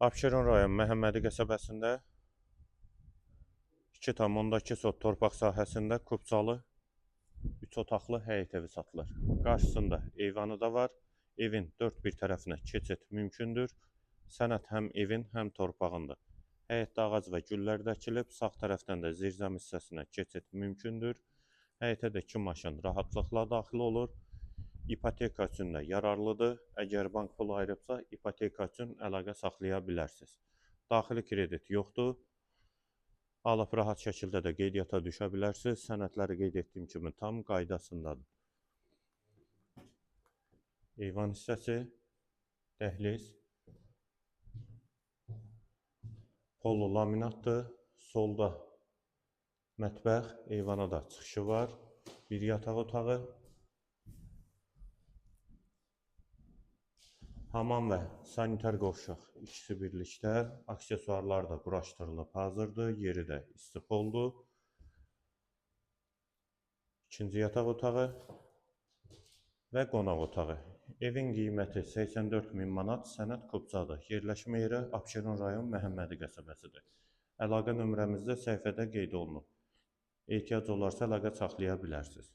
Abşeron rayon Məhəmmədi qəsəbəsində 2,2 sot torpaq sahəsində Kubcalı 3 otaqlı həyət evi satılır. Qarşısında eyvanı da var. Evin dörd bir tərəfinə keçid mümkündür. Sənəd həm evin, həm torpağındır. Həyətdə ağac və güllər də əkilib. Sağ tərəfdən də zirzəm hissəsinə keçid mümkündür. Həyətə də 2 maşın rahatlıqla daxil olur. İpoteka üçün də yararlıdır. Əgər bank pulu ayırıbsa, ipoteka üçün əlaqə saxlaya bilərsiniz. Daxili kredit yoxdur. Alıb rahat şəkildə də qeydiyyata düşə bilərsiniz. Sənədləri qeyd etdiyim kimi tam qaydasındadır. Eyvan hissəsi, dəhliz, polo laminatdır. Solda mətbəx, eyvana da çıxışı var. Bir yataq otağı. Hamam və sanitar qovşaq ikisi birlikdə, aksesuarlar da quraşdırılıb hazırdır, yeri də istif oldu. İkinci yataq otağı və qonaq otağı. Evin qiyməti 84.000 manat, sənəd Kubcadır. Yerləşmə yeri Abşeron rayon Məhəmmədi qəsəbəsidir. Əlaqə nömrəmizdə səhifədə qeyd olunub. Ehtiyac olarsa əlaqə saxlaya bilərsiniz.